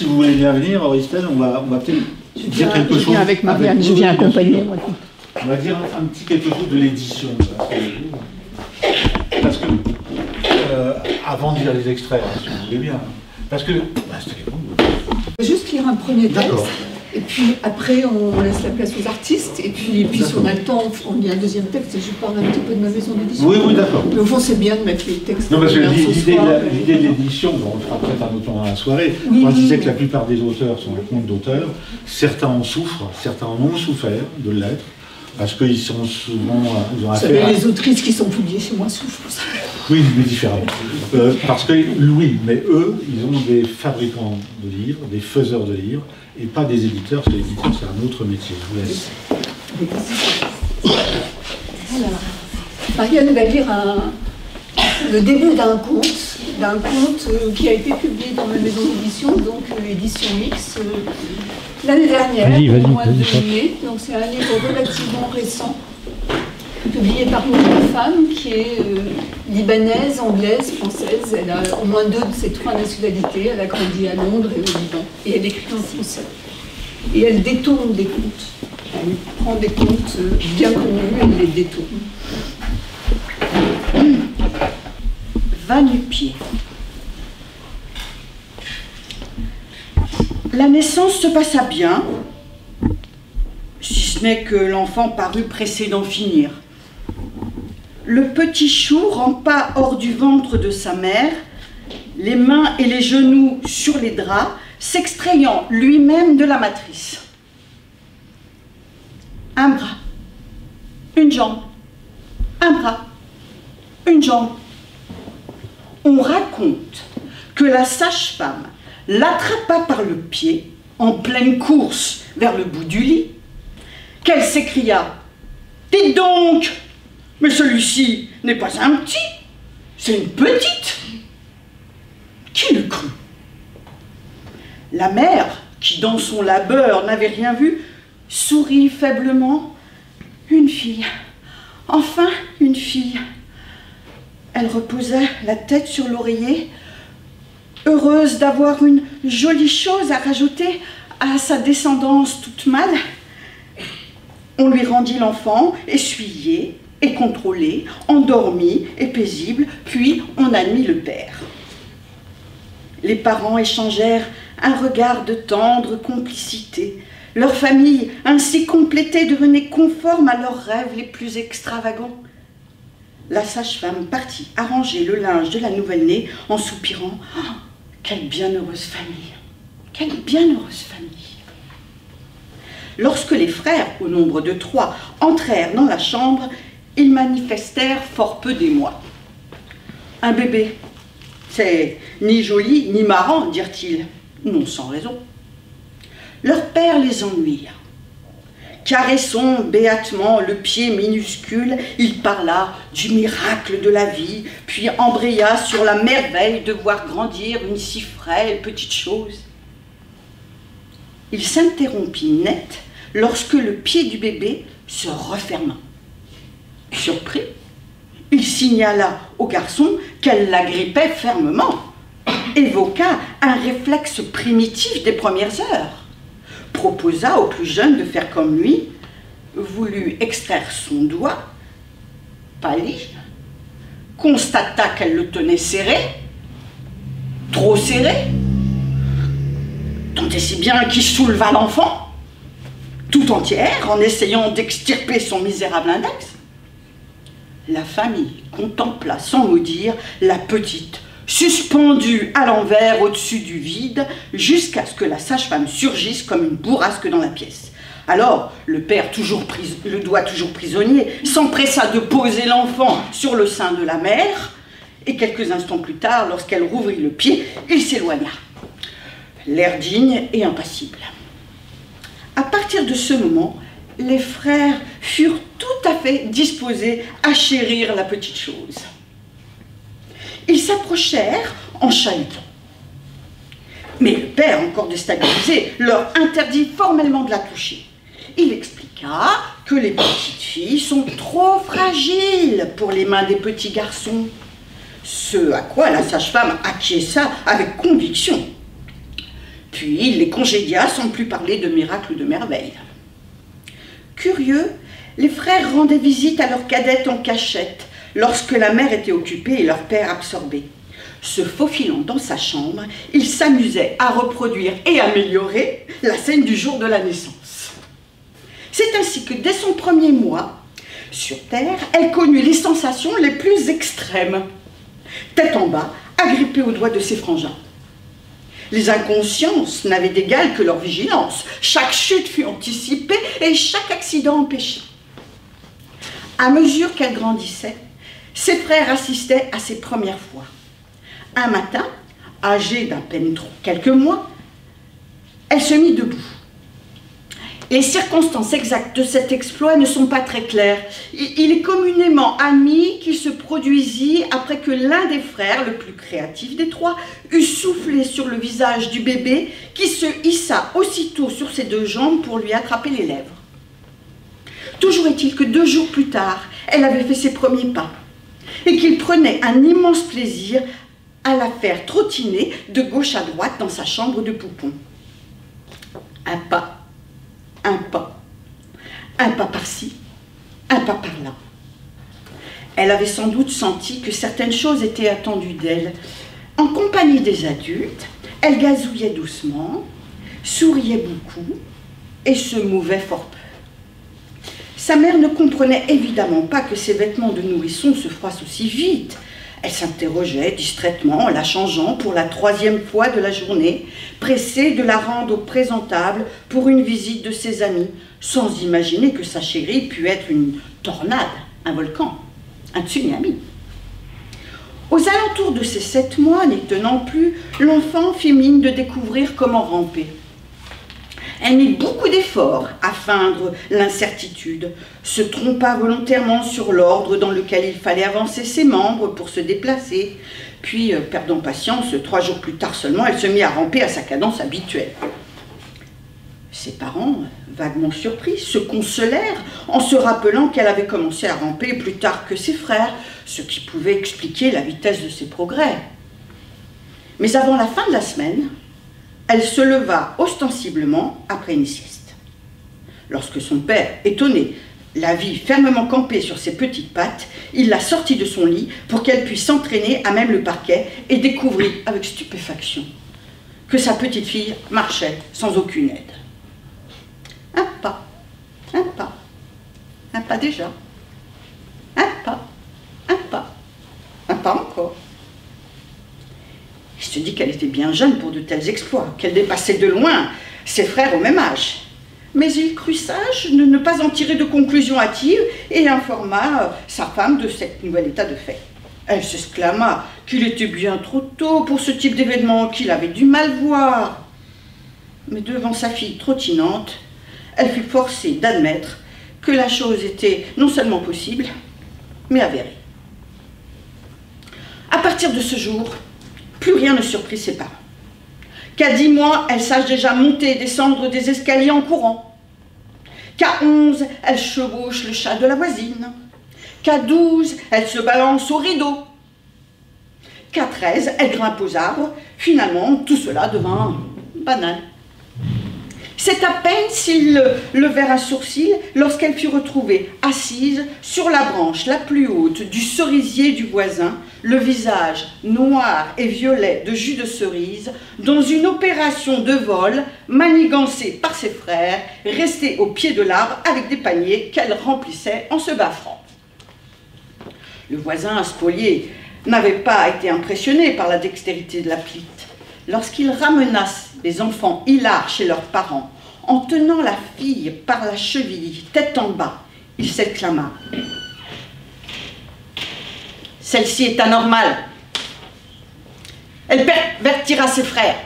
si vous voulez bien venir, Auristelle, on va peut-être dire quelque chose. Je viens avec Marianne, je viens accompagner. Moi. On va dire un petit quelque chose de l'édition. Parce que avant de lire les extraits, si vous voulez bien. Parce que... Juste lire un premier texte. Et puis après, on laisse la place aux artistes. Et puis si on a le temps, on lit un deuxième texte et je parle un petit peu de ma maison d'édition. Oui, oui, d'accord. Mais au fond, c'est bien de mettre les textes. Non, parce que l'idée de l'édition, on le fera peut-être un autre moment dans la soirée. Oui, moi, je disais que la plupart des auteurs sont des comptes d'auteurs. Certains en souffrent, certains en ont souffert de l'être. Parce qu'ils sont souvent... Ils ont affaire les autrices qui sont publiées chez moi souffrent. Oui, mais différemment. Parce que, oui, mais eux, ils ont des fabricants de livres, des faiseurs de livres, et pas des éditeurs, parce que l'éditeur, c'est un autre métier. Je vous laisse. Alors, Marianne va lire le début d'un conte qui a été publié dans ma maison d'édition, donc édition X, l'année dernière, au mois de mai. Donc c'est un livre relativement récent, publié par une jeune femme qui est libanaise, anglaise, française. Elle a au moins 2 de ses 3 nationalités. Elle a grandi à Londres et au Liban. Et elle écrit en français. Et elle détourne des contes. Elle prend des contes bien connus et les détourne. Va-nu-pied. La naissance se passa bien, si ce n'est que l'enfant parut pressé d'en finir. Le petit chou rampa hors du ventre de sa mère, les mains et les genoux sur les draps, s'extrayant lui-même de la matrice. Un bras, une jambe, un bras, une jambe. On raconte que la sage-femme l'attrapa par le pied en pleine course vers le bout du lit, qu'elle s'écria « Dites donc, mais celui-ci n'est pas un petit, c'est une petite !» Qui le crut? La mère, qui dans son labeur n'avait rien vu, sourit faiblement. « Une fille, enfin une fille !» Elle reposa la tête sur l'oreiller, heureuse d'avoir une jolie chose à rajouter à sa descendance toute mâle. On lui rendit l'enfant, essuyé et contrôlé, endormi et paisible, puis on admit le père. Les parents échangèrent un regard de tendre complicité. Leur famille, ainsi complétée, devenait conforme à leurs rêves les plus extravagants. La sage-femme partit arranger le linge de la nouvelle-née en soupirant. Oh, quelle bienheureuse famille! Quelle bienheureuse famille! Lorsque les frères, au nombre de 3, entrèrent dans la chambre, ils manifestèrent fort peu d'émoi. Un bébé, c'est ni joli ni marrant, dirent-ils. Non sans raison. Leur père les ennuya. Caressant béatement le pied minuscule, il parla du miracle de la vie, puis embraya sur la merveille de voir grandir une si frêle petite chose. Il s'interrompit net lorsque le pied du bébé se referma. Surpris, il signala au garçon qu'elle l'agrippait fermement, évoqua un réflexe primitif des premières heures, proposa au plus jeune de faire comme lui, voulut extraire son doigt, pâlit, constata qu'elle le tenait serré, trop serré, tant et si bien qu'il souleva l'enfant, tout entière, en essayant d'extirper son misérable index. La famille contempla sans mot dire la petite, suspendue à l'envers au-dessus du vide, jusqu'à ce que la sage-femme surgisse comme une bourrasque dans la pièce. Alors, le père, le doigt toujours prisonnier, s'empressa de poser l'enfant sur le sein de la mère, et quelques instants plus tard, lorsqu'elle rouvrit le pied, il s'éloigna, l'air digne et impassible. À partir de ce moment, les frères furent tout à fait disposés à chérir la petite chose. Ils s'approchèrent en chahutant. Mais le père, encore déstabilisé, leur interdit formellement de la toucher. Il expliqua que les petites filles sont trop fragiles pour les mains des petits garçons. Ce à quoi la sage-femme acquiesça avec conviction. Puis il les congédia sans plus parler de miracles ou de merveilles. Curieux, les frères rendaient visite à leur cadette en cachette lorsque la mère était occupée et leur père absorbé. Se faufilant dans sa chambre, il s'amusait à reproduire et améliorer la scène du jour de la naissance. C'est ainsi que dès son premier mois, sur Terre, elle connut les sensations les plus extrêmes. Tête en bas, agrippée aux doigts de ses frangins. Les inconsciences n'avaient d'égal que leur vigilance. Chaque chute fut anticipée et chaque accident empêché. À mesure qu'elle grandissait, ses frères assistaient à ses premières fois. Un matin, âgée d'à peine quelques mois, elle se mit debout. Les circonstances exactes de cet exploit ne sont pas très claires. Il est communément admis qu'il se produisit après que l'un des frères, le plus créatif des trois, eut soufflé sur le visage du bébé qui se hissa aussitôt sur ses deux jambes pour lui attraper les lèvres. Toujours est-il que 2 jours plus tard, elle avait fait ses premiers pas et qu'il prenait un immense plaisir à la faire trottiner de gauche à droite dans sa chambre de poupon. Un pas. Un pas par-ci, un pas par-là. Elle avait sans doute senti que certaines choses étaient attendues d'elle. En compagnie des adultes, elle gazouillait doucement, souriait beaucoup et se mouvait fort peu. Sa mère ne comprenait évidemment pas que ses vêtements de nourrisson se froissent aussi vite. Elle s'interrogeait distraitement en la changeant pour la 3e fois de la journée, pressée de la rendre présentable pour une visite de ses amis, sans imaginer que sa chérie pût être une tornade, un volcan, un tsunami. Aux alentours de ses 7 mois, n'étonnant plus, l'enfant fit mine de découvrir comment ramper. Elle mit beaucoup d'efforts à feindre l'incertitude, se trompa volontairement sur l'ordre dans lequel il fallait avancer ses membres pour se déplacer. Puis, perdant patience, 3 jours plus tard seulement, elle se mit à ramper à sa cadence habituelle. Ses parents, vaguement surpris, se consolèrent en se rappelant qu'elle avait commencé à ramper plus tard que ses frères, ce qui pouvait expliquer la vitesse de ses progrès. Mais avant la fin de la semaine, elle se leva ostensiblement après une sieste. Lorsque son père, étonné, la vit fermement campée sur ses petites pattes, il la sortit de son lit pour qu'elle puisse s'entraîner à même le parquet et découvrit avec stupéfaction que sa petite fille marchait sans aucune aide. Un pas déjà, un pas encore. Il se dit qu'elle était bien jeune pour de tels exploits, qu'elle dépassait de loin ses frères au même âge. Mais il crut sage de ne pas en tirer de conclusion hâtive et informa sa femme de cet nouvel état de fait. Elle s'exclama qu'il était bien trop tôt pour ce type d'événement, qu'il avait du mal voir. Mais devant sa fille trottinante, elle fut forcée d'admettre que la chose était non seulement possible, mais avérée. À partir de ce jour, plus rien ne surprit ses parents. Qu'à 10 mois, elle sache déjà monter et descendre des escaliers en courant. Qu'à 11, elle chevauche le chat de la voisine. Qu'à 12, elle se balance au rideau. Qu'à 13, elle grimpe aux arbres. Finalement, tout cela devint banal. C'est à peine s'ils levèrent un sourcil lorsqu'elle fut retrouvée assise sur la branche la plus haute du cerisier du voisin, le visage noir et violet de jus de cerise, dans une opération de vol manigancée par ses frères, restés au pied de l'arbre avec des paniers qu'elle remplissait en se baffrant. Le voisin spolié n'avait pas été impressionné par la dextérité de la petite. Lorsqu'il ramena les enfants hilars chez leurs parents, en tenant la fille par la cheville, tête en bas, il s'exclama : « Celle-ci est anormale. Elle pervertira ses frères.